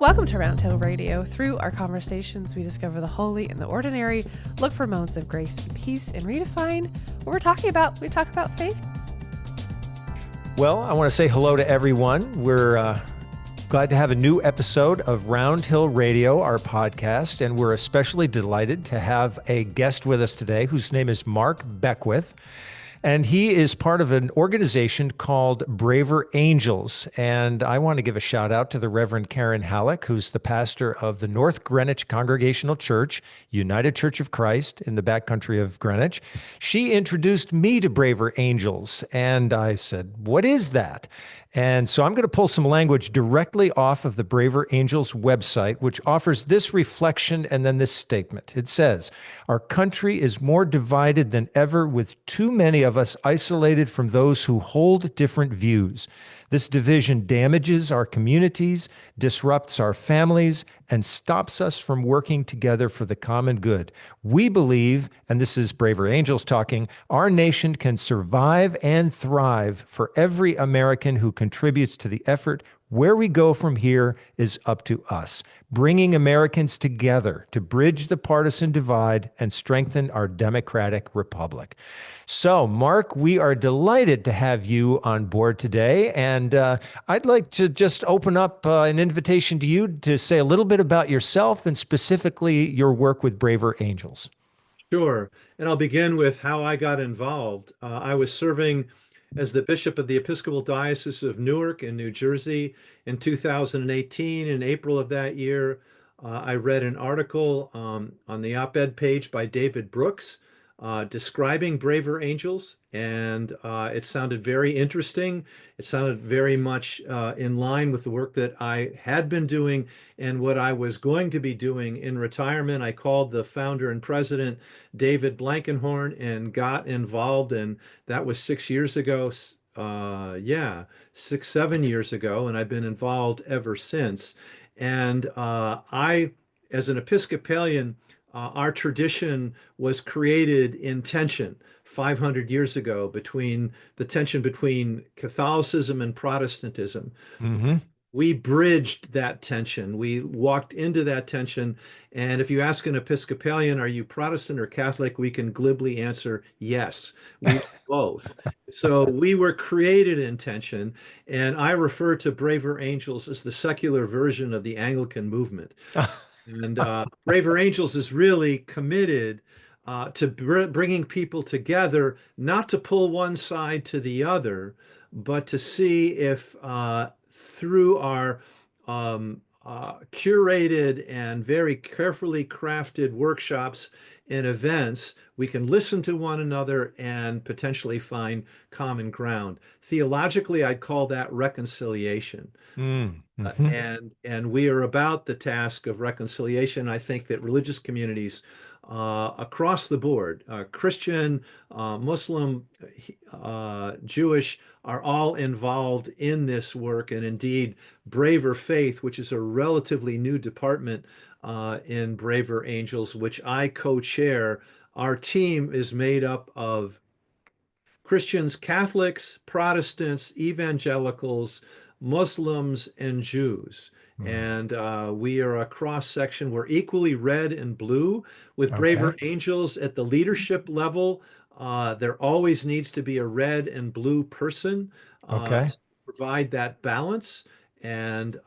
Welcome to Roundtable Radio. Through our conversations, we discover the holy and the ordinary, look for moments of grace and peace, and redefine what we're talking about. We talk about faith. Well, I want to say hello to everyone. We're glad to have a new episode of Round Hill Radio, our podcast, and we're especially delighted to have a guest with us today whose name is Mark Beckwith. And he is part of an organization called Braver Angels. And I want to give a shout out to the Reverend Karen Halleck, who's the pastor of the North Greenwich Congregational Church, United Church of Christ in the backcountry of Greenwich. She introduced me to Braver Angels. And I said, what is that? And so I'm going to pull some language directly off of the Braver Angels website, which offers this reflection and then this statement. It says, our country is more divided than ever, with too many of us isolated from those who hold different views. This division damages our communities, disrupts our families, and stops us from working together for the common good. We believe, and this is Braver Angels talking, our nation can survive and thrive for every American who contributes to the effort. Where we go from here is up to us, bringing Americans together to bridge the partisan divide and strengthen our democratic republic. So, Mark, we are delighted to have you on board today, and I'd like to just open up an invitation to you to say a little bit about yourself and specifically your work with Braver Angels. Sure, and I'll begin with how I got involved. I was serving as the Bishop of the Episcopal Diocese of Newark in New Jersey in 2018. In April of that year, I read an article on the op-ed page by David Brooks describing Braver Angels, and it sounded very interesting. It sounded very much in line with the work that I had been doing and what I was going to be doing in retirement. I called the founder and president, David Blankenhorn, and got involved, and that was 6 years ago. 7 years ago, and I've been involved ever since. And as an Episcopalian, our tradition was created in tension 500 years ago between the tension between Catholicism and Protestantism. Mm-hmm. We bridged that tension. We walked into that tension. And if you ask an Episcopalian, are you Protestant or Catholic? We can glibly answer yes, we both. So we were created in tension. And I refer to Braver Angels as the secular version of the Anglican movement. And Braver Angels is really committed to bringing people together, not to pull one side to the other, but to see if through our curated and very carefully crafted workshops and events, we can listen to one another and potentially find common ground. Theologically, I'd call that reconciliation. And we are about the task of reconciliation. I think that religious communities across the board, Christian, Muslim, Jewish, are all involved in this work. And indeed, Braver Faith, which is a relatively new department in Braver Angels, which I co-chair, our team is made up of Christians, Catholics, Protestants, evangelicals, Muslims, and Jews. And we are a cross section. We're equally red and blue with Braver Angels at the leadership level. There always needs to be a red and blue person to provide that balance. And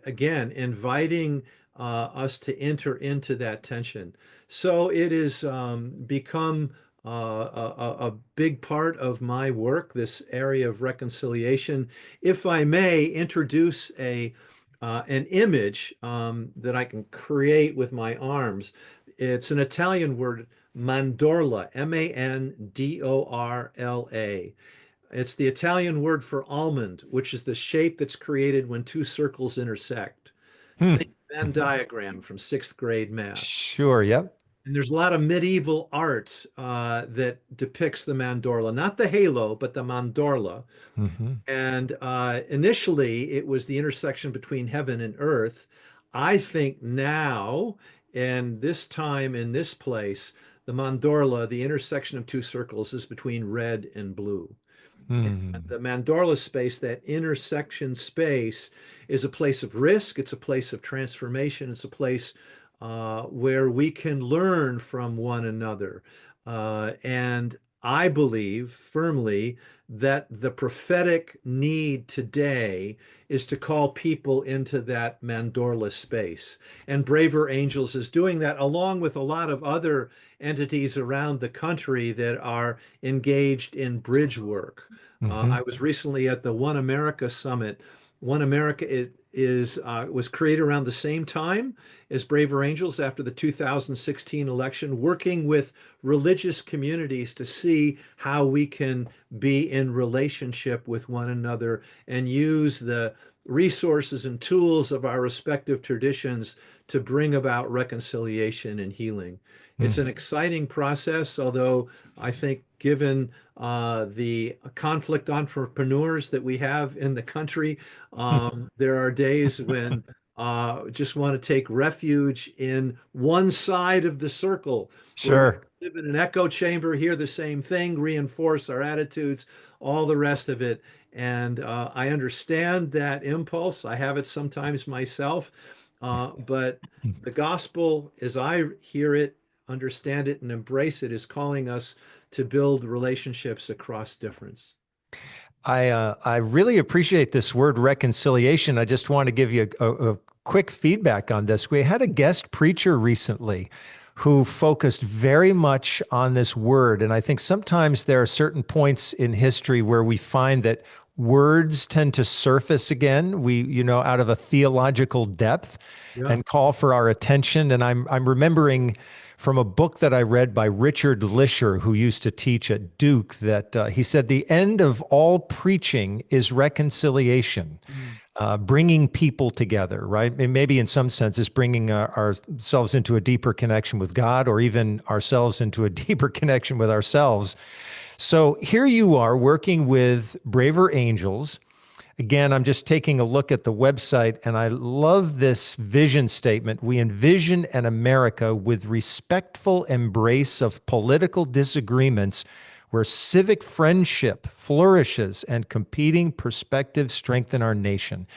again, inviting us to enter into that tension. So it has become a big part of my work, this area of reconciliation. If I may introduce an image that I can create with my arms. It's an Italian word, mandorla, M-A-N-D-O-R-L-A. It's the Italian word for almond, which is the shape that's created when two circles intersect. Think Venn diagram from 6th grade math. Sure, yep. And there's a lot of medieval art that depicts the mandorla, not the halo, but the mandorla. And initially, it was the intersection between heaven and earth. I think now, in this time, in this place, the mandorla, the intersection of two circles, is between red and blue. Mm. The mandorla space, that intersection space, is a place of risk. It's a place of transformation. It's a place where we can learn from one another. And I believe firmly that the prophetic need today is to call people into that mandorla space. And Braver Angels is doing that along with a lot of other entities around the country that are engaged in bridge work. I Hmm. was recently at the One America Summit. One America was created around the same time as Braver Angels after the 2016 election, working with religious communities to see how we can be in relationship with one another and use the resources and tools of our respective traditions to bring about reconciliation and healing. It's an exciting process, although I think given the conflict entrepreneurs that we have in the country, there are days when just want to take refuge in one side of the circle where we Sure. live in an echo chamber, hear the same thing, reinforce our attitudes, all the rest of it. And I understand that impulse. I have it sometimes myself. But the gospel, as I hear it, understand it, and embrace it, is calling us to build relationships across difference. I really appreciate this word reconciliation. I just want to give you a quick feedback on this. We had a guest preacher recently who focused very much on this word. And I think sometimes there are certain points in history where we find that words tend to surface again, out of a theological depth Yeah. and call for our attention. And I'm remembering from a book that I read by Richard Lisher, who used to teach at Duke, that he said the end of all preaching is reconciliation, Mm. bringing people together, right? And maybe in some senses, bringing ourselves into a deeper connection with God, or even ourselves into a deeper connection with ourselves. So here you are working with Braver Angels. Again, I'm just taking a look at the website, and I love this vision statement. We envision an America with respectful embrace of political disagreements where civic friendship flourishes and competing perspectives strengthen our nation.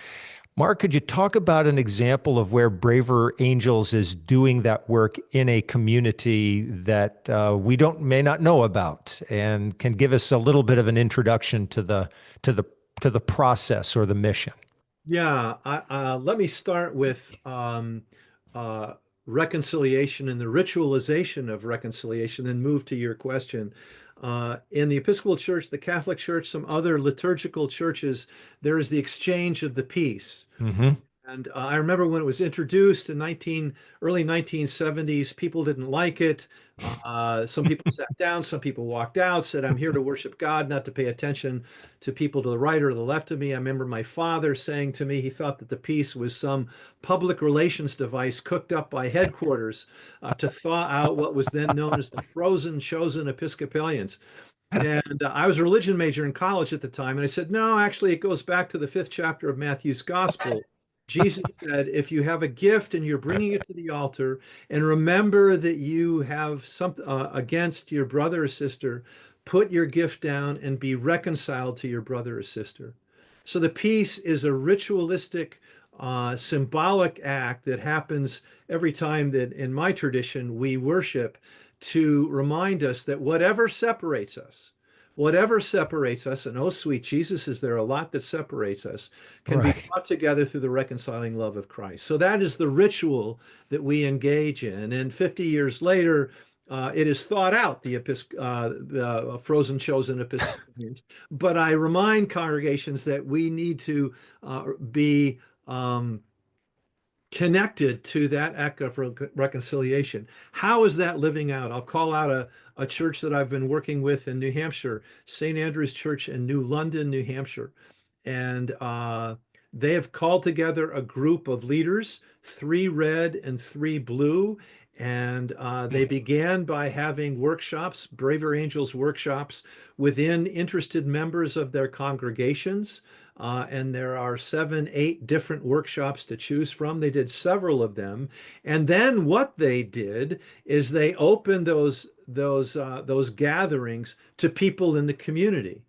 Mark, could you talk about an example of where Braver Angels is doing that work in a community that we don't may not know about, and can give us a little bit of an introduction to the to the process or the mission? Yeah, let me start with uh, reconciliation and the ritualization of reconciliation, then move to your question. In the Episcopal Church, the Catholic Church, some other liturgical churches, there is the exchange of the peace. Hmm. And I remember when it was introduced in early 1970s, people didn't like it. Some people sat down, some people walked out, said, I'm here to worship God, not to pay attention to people to the right or the left of me. I remember my father saying to me he thought that the peace was some public relations device cooked up by headquarters to thaw out what was then known as the frozen chosen Episcopalians. And I was a religion major in college at the time. And I said, no, actually, it goes back to the fifth chapter of Matthew's gospel. Jesus said, if you have a gift and you're bringing it to the altar, and remember that you have something against your brother or sister, put your gift down and be reconciled to your brother or sister. So the peace is a ritualistic, symbolic act that happens every time that in my tradition we worship to remind us that whatever separates us, and oh, sweet Jesus, is there a lot that separates us, can be Right. brought together through the reconciling love of Christ. So that is the ritual that we engage in. And 50 years later, it is thought out, the frozen chosen Episcopalians. But I remind congregations that we need to be connected to that act of reconciliation. How is that living out? I'll call out a church that I've been working with in New Hampshire, St. Andrew's Church in New London, New Hampshire. And they have called together a group of leaders, three red and three blue. And they began by having workshops, Braver Angels workshops, within interested members of their congregations. And there are 7, 8 different workshops to choose from. They did several of them, and then what they did is they opened those gatherings to people in the community.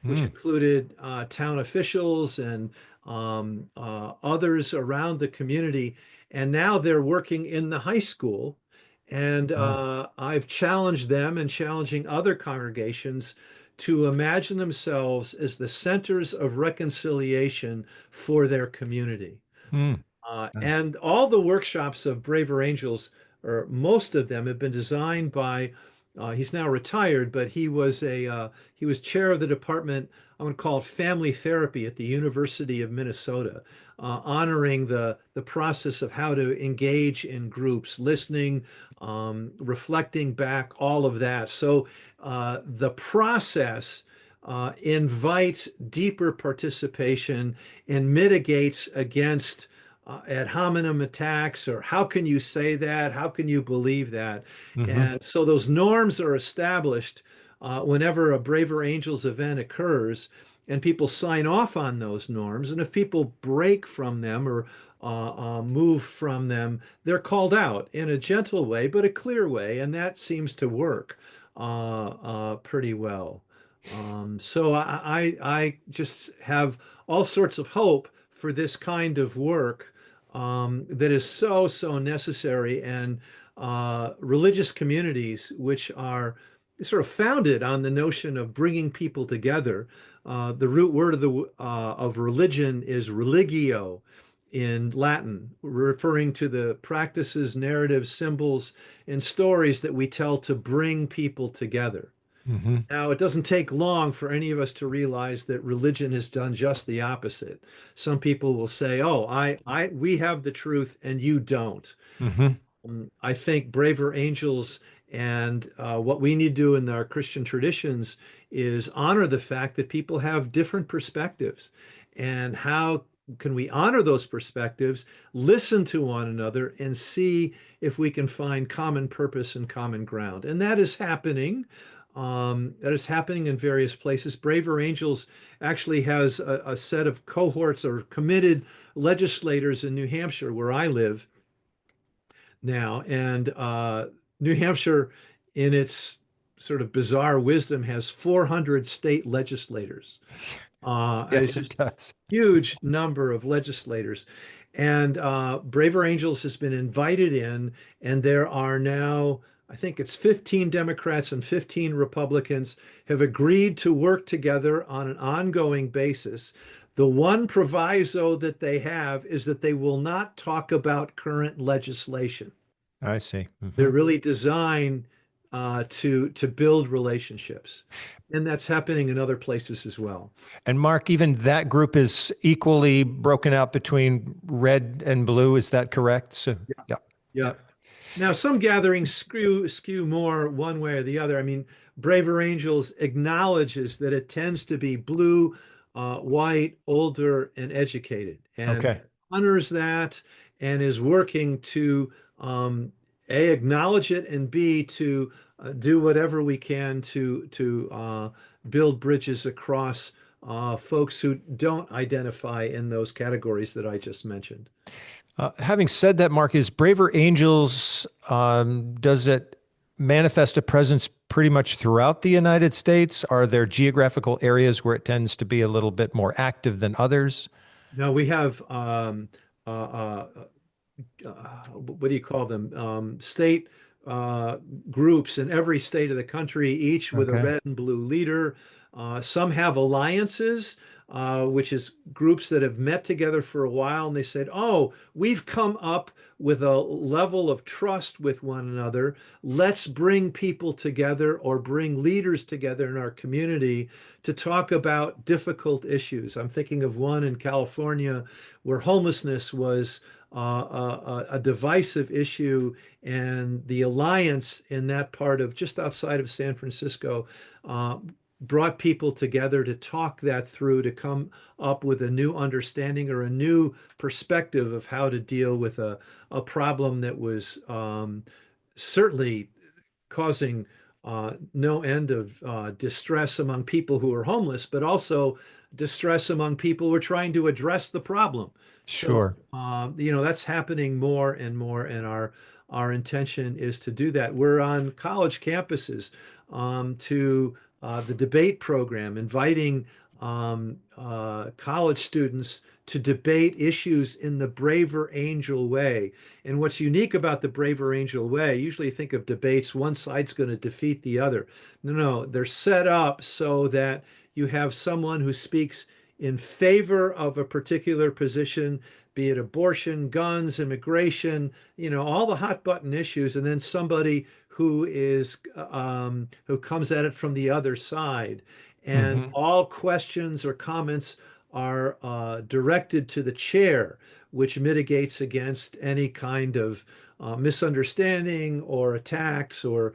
which Mm. included town officials and others around the community. And now they're working in the high school. And Oh. I've challenged them and challenging other congregations to imagine themselves as the centers of reconciliation for their community. Mm. And all the workshops of Braver Angels, or most of them, have been designed by. He's now retired, but he was chair of the department. I'm going to call it family therapy at the University of Minnesota, honoring the process of how to engage in groups, listening, reflecting back, all of that. So the process invites deeper participation and mitigates against ad hominem attacks, or how can you say that? How can you believe that? Hmm. And so those norms are established whenever a Braver Angels event occurs, and people sign off on those norms. And if people break from them or move from them, they're called out in a gentle way, but a clear way. And that seems to work pretty well. So I just have all sorts of hope for this kind of work that is so, so necessary. And religious communities, which are sort of founded on the notion of bringing people together. The root word of religion is religio in Latin, referring to the practices, narratives, symbols, and stories that we tell to bring people together. Hmm. Now, it doesn't take long for any of us to realize that religion has done just the opposite. Some people will say, "Oh, we have the truth and you don't." Hmm. I think braver angels and what we need to do in our Christian traditions is honor the fact that people have different perspectives. And how can we honor those perspectives, listen to one another, and see if we can find common purpose and common ground? And that is happening. That is happening in various places. Braver Angels actually has a set of cohorts or committed legislators in New Hampshire, where I live now. And New Hampshire, in its sort of bizarre wisdom, has 400 state legislators. It's Yes, it just does. a huge number of legislators. And Braver Angels has been invited in, and there are now, I think it's 15 Democrats and 15 Republicans have agreed to work together on an ongoing basis. The one proviso that they have is that they will not talk about current legislation. I see. They're Hmm. really designed to build relationships, and that's happening in other places as well. And Mark, even that group is equally broken out between red and blue. Is that correct? So, yeah. Yeah. Yeah. Now, some gatherings skew more one way or the other. I mean, Braver Angels acknowledges that it tends to be blue, white, older, and educated, and Okay. honors that and is working to A, acknowledge it, and B, to do whatever we can to build bridges across folks who don't identify in those categories that I just mentioned. Having said that, Mark, is Braver Angels, does it manifest a presence pretty much throughout the United States? Are there geographical areas where it tends to be a little bit more active than others? No, we have uh, uh, what do you call them? State uh, groups in every state of the country, each with a Okay. red and blue leader. Some have alliances, which is groups that have met together for a while, and they said, "Oh, we've come up with a level of trust with one another. Let's bring people together or bring leaders together in our community to talk about difficult issues." I'm thinking of one in California where homelessness was a divisive issue, and the alliance in that part of just outside of San Francisco uh, brought people together to talk that through, to come up with a new understanding or a new perspective of how to deal with a problem that was certainly causing no end of distress among people who are homeless, but also distress among people who are trying to address the problem. So, Sure. that's happening more and more, and our intention is to do that. We're on college campuses to the debate program, inviting college students to debate issues in the Braver Angel way. And what's unique about the Braver Angel way, usually you think of debates, one side's going to defeat the other. No, no, they're set up so that you have someone who speaks in favor of a particular position, be it abortion, guns, immigration, all the hot button issues, and then somebody who comes at it from the other side. And Hmm. all questions or comments are directed to the chair, which mitigates against any kind of misunderstanding or attacks or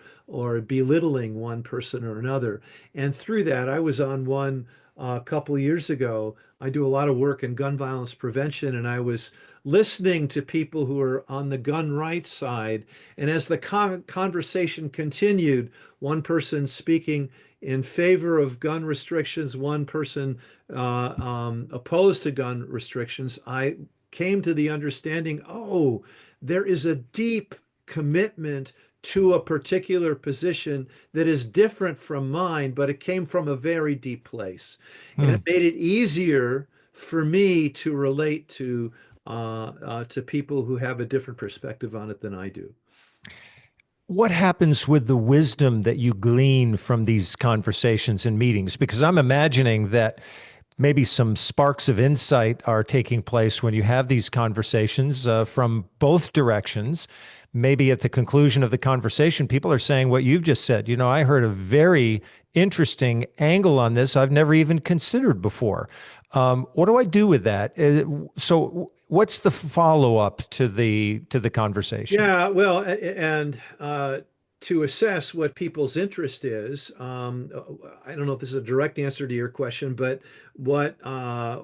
belittling one person or another. And through that, I was on one a couple years ago. I do a lot of work in gun violence prevention, and I was listening to people who are on the gun rights side. And as the conversation continued, one person speaking in favor of gun restrictions, one person opposed to gun restrictions, I came to the understanding, oh, there is a deep commitment to a particular position that is different from mine, but it came from a very deep place. And it made it easier for me to relate to people who have a different perspective on it than I do. What happens with the wisdom that you glean from these conversations and meetings? Because I'm imagining that maybe some sparks of insight are taking place when you have these conversations from both directions. Maybe at the conclusion of the conversation, people are saying what you've just said. I heard a very interesting angle on this I've never even considered before. What do I do with that? So, what's the follow up to the conversation? Yeah, well, and to assess what people's interest is, I don't know if this is a direct answer to your question, but what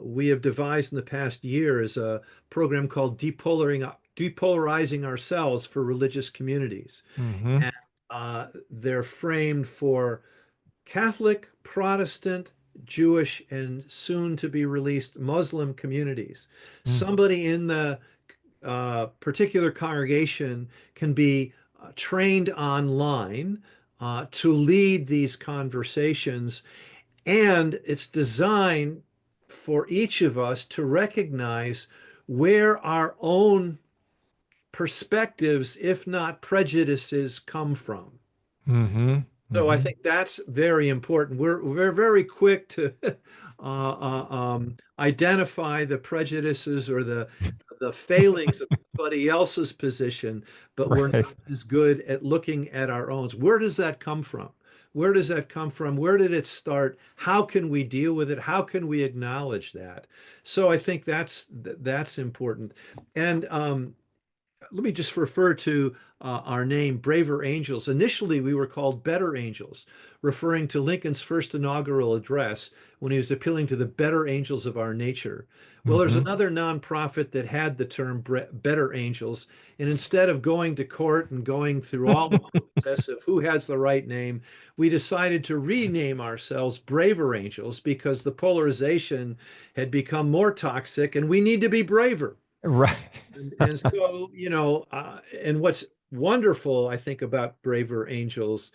we have devised in the past year is a program called Depolarizing Ourselves for Religious Communities. Hmm. And they're framed for Catholic, Protestant, Jewish, and soon to be released Muslim communities. Somebody in the particular congregation can be trained online to lead these conversations. And it's designed for each of us to recognize where our own perspectives, if not prejudices, come from. Hmm. So I Hmm. think that's very important. We're very quick to identify the prejudices or the failings of somebody else's position, but we're Right. not as good at looking at our own. Where does that come from? Where does that come from? Where did it start? How can we deal with it? How can we acknowledge that? So I think that's important. And let me just refer to our name, Braver Angels. Initially, we were called Better Angels, referring to Lincoln's first inaugural address when he was appealing to the better angels of our nature. Well, there's Hmm. another nonprofit that had the term Better Angels. And instead of going to court and going through all the process of who has the right name, we decided to rename ourselves Braver Angels because the polarization had become more toxic and we need to be braver. Right. And so, and what's wonderful, I think, about Braver Angels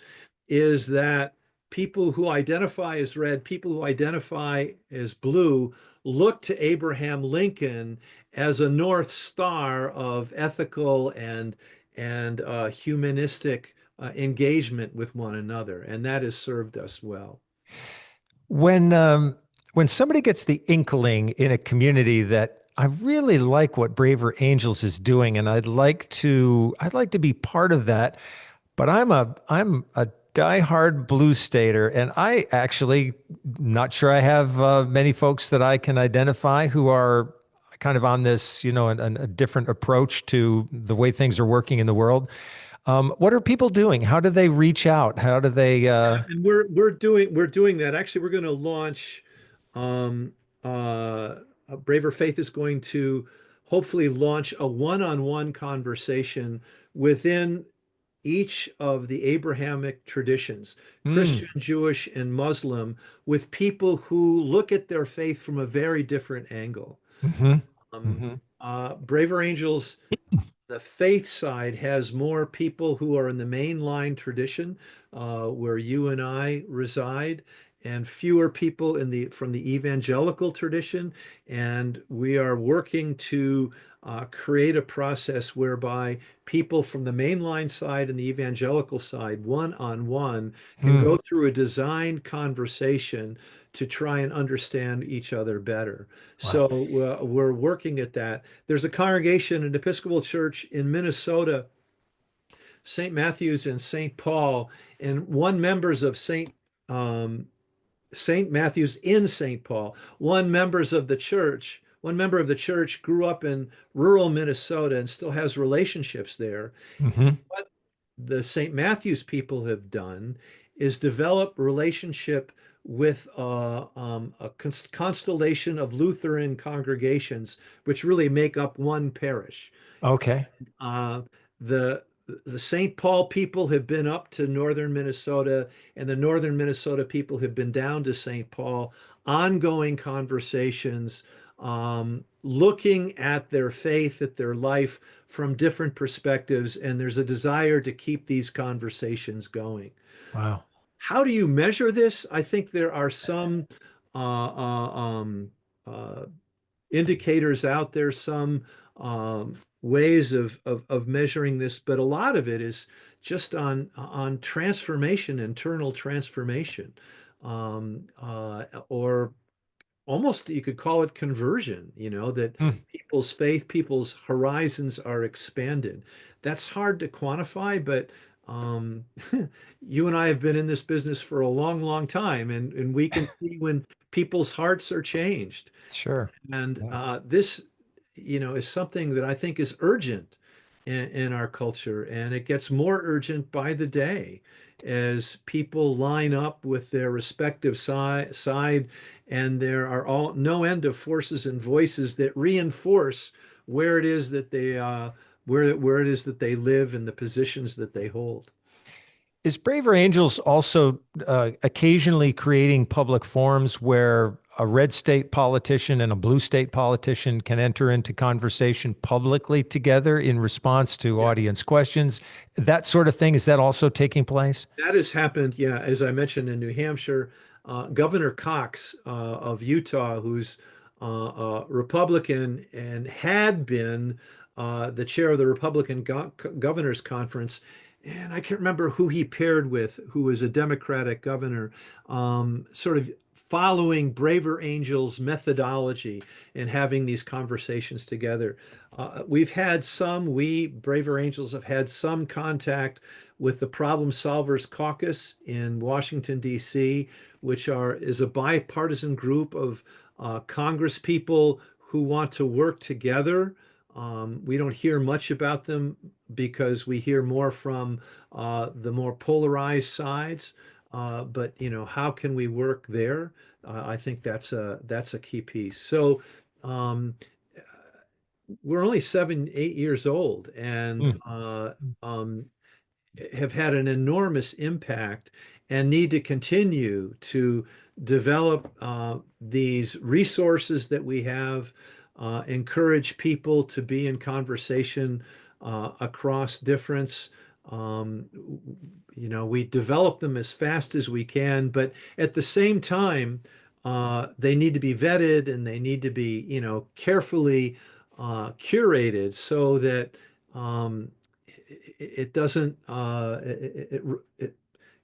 is that people who identify as red, people who identify as blue, look to Abraham Lincoln as a North Star of ethical and humanistic engagement with one another, and that has served us well. When when somebody gets the inkling in a community that I really like what Braver Angels is doing, and I'd like to be part of that, but I'm a diehard blue stater, and I actually not sure I have many folks that I can identify who are kind of on this, a different approach to the way things are working in the world. What are people doing? How do they reach out? How do they? And we're doing that. Actually, we're going to launch. Um, Braver Faith is going to hopefully launch a one-on-one conversation within each of the Abrahamic traditions, Mm, Christian, Jewish, and Muslim, with people who look at their faith from a very different angle. hmm. Um, Hmm. Braver Angels the faith side has more people who are in the mainline tradition, where you and I reside, and fewer people in the from the evangelical tradition. And we are working to create a process whereby people from the mainline side and the evangelical side, one on one, can Mm. go through a designed conversation to try and understand each other better. So Wow. we're working at that. There's a congregation, an Episcopal church in Minnesota, St. Matthew's and St. Paul, and one members of um, St. Matthew's in St. Paul. One member of the church grew up in rural Minnesota and still has relationships there. Hmm. What the St. Matthew's people have done is develop relationship with a constellation of Lutheran congregations, which really make up one parish. Okay. Uh, the the St. Paul people have been up to northern Minnesota, and the northern Minnesota people have been down to St. Paul. Ongoing conversations, looking at their faith, at their life from different perspectives, and there's a desire to keep these conversations going. Wow. How do you measure this? I think there are some uh, uh, um, uh, indicators out there, some ways of measuring this, but a lot of it is just on transformation, internal transformation, or almost you could call it conversion, that Mm. people's faith, people's horizons are expanded. That's hard to quantify, but um, you and I have been in this business for a long, long time, and we can see when people's hearts are changed. Sure. And Yeah. this, is something that I think is urgent in our culture, and it gets more urgent by the day as people line up with their respective side, and there are all no end of forces and voices that reinforce where it is that they where it is that they live and the positions that they hold. Is Braver Angels also occasionally creating public forums where a red state politician and a blue state politician can enter into conversation publicly together in response to Yeah. audience questions? That sort of thing, is that also taking place? That has happened, yeah, as I mentioned in New Hampshire. Governor Cox of Utah, who's Republican and had been the chair of the Republican Governors Conference. And I can't remember who he paired with, who was a Democratic governor, sort of following Braver Angels methodology and having these conversations together. We, Braver Angels, have had some contact with the Problem Solvers Caucus in Washington, D.C., which is a bipartisan group of Congress people who want to work together. We don't hear much about them because we hear more from the more polarized sides. But how can we work there? I think that's a key piece. So um, we're only 7, 8 years old, and Mm. have had an enormous impact and need to continue to develop these resources that we have, encourage people to be in conversation across difference. Um, we develop them as fast as we can, but at the same time, they need to be vetted and they need to be, carefully curated so that um, it doesn't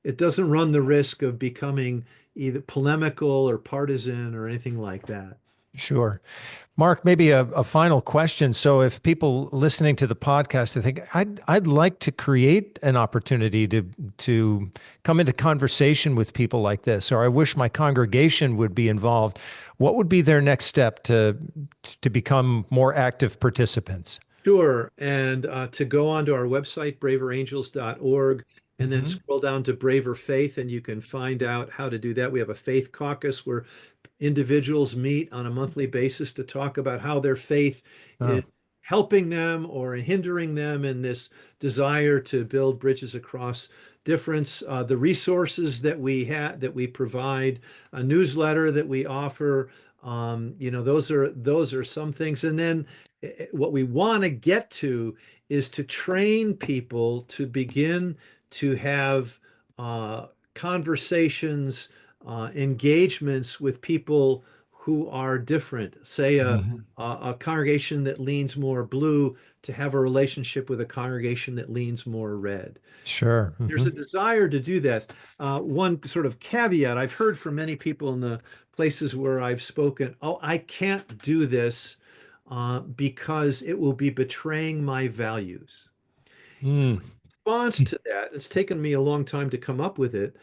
it doesn't run the risk of becoming either polemical or partisan or anything like that. Sure. Mark, maybe a final question. So if people listening to the podcast, they think I'd like to create an opportunity to come into conversation with people like this, or I wish my congregation would be involved. What would be their next step to become more active participants? Sure. And to go onto our website, braverangels.org, and then Hmm. scroll down to Braver Faith, and you can find out how to do that. We have a faith caucus where individuals meet on a monthly basis to talk about how their faith is Oh, helping them or hindering them in this desire to build bridges across difference. The resources that we provide, a newsletter that we offer, those are some things. And then what we want to get to is to train people to begin to have conversations, engagements with people who are different. Say Mhm. a congregation that leans more blue to have a relationship with a congregation that leans more red. Sure. There's a Hmm. desire to do that. One sort of caveat I've heard from many people in the places where I've spoken, oh, I can't do this because it will be betraying my values. Mm. Response to that, it's taken me a long time to come up with it.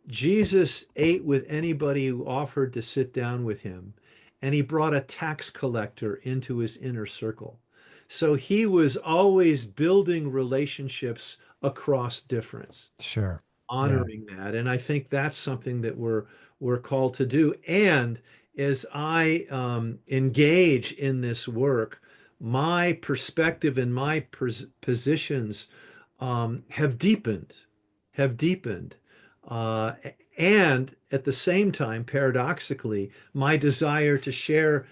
Jesus ate with anybody who offered to sit down with him, and he brought a tax collector into his inner circle. So he was always building relationships across difference, Sure. Yeah. honoring that. And I think that's something that we're called to do. And as I engage in this work, my perspective and my positions have deepened. Uh, and at the same time, paradoxically, my desire to share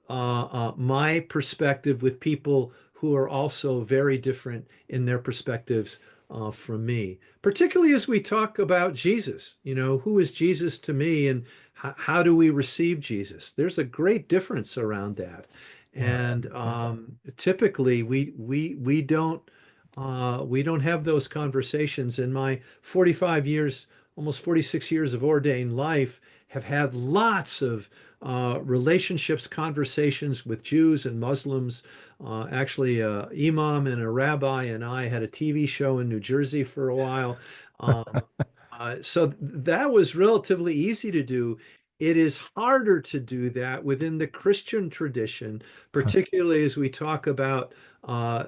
my perspective with people who are also very different in their perspectives from me, particularly as we talk about Jesus. You know, who is Jesus to me, and how do we receive Jesus? There's a great difference around that, Yeah. and typically we don't have those conversations. In my 45 years, almost 46 years of ordained life, have had lots of relationships, conversations with Jews and Muslims. Actually, a imam and a rabbi and I had a TV show in New Jersey for a while. Um, so that was relatively easy to do. It is harder to do that within the Christian tradition, particularly as we talk about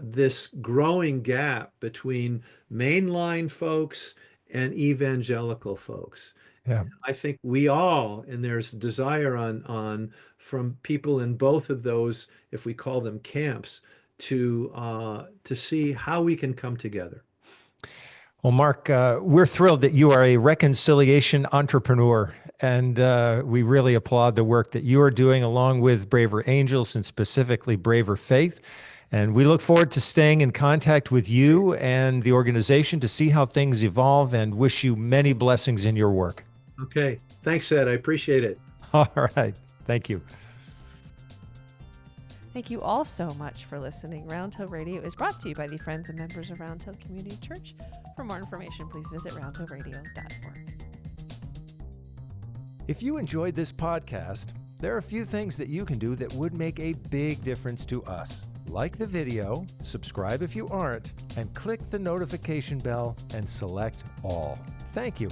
this growing gap between mainline folks and evangelical folks. Yeah. I think we all, and there's desire on from people in both of those, if we call them camps, to see how we can come together. Well, Mark, we're thrilled that you are a reconciliation entrepreneur, and we really applaud the work that you are doing along with Braver Angels and specifically Braver Faith. And we look forward to staying in contact with you and the organization to see how things evolve and wish you many blessings in your work. Okay, thanks, Ed. I appreciate it. All right. Thank you. Thank you all so much for listening. Round Hill Radio is brought to you by the friends and members of Round Hill Community Church. For more information, please visit roundhillradio.org. If you enjoyed this podcast, there are a few things that you can do that would make a big difference to us. Like the video, subscribe if you aren't, and click the notification bell and select all. Thank you.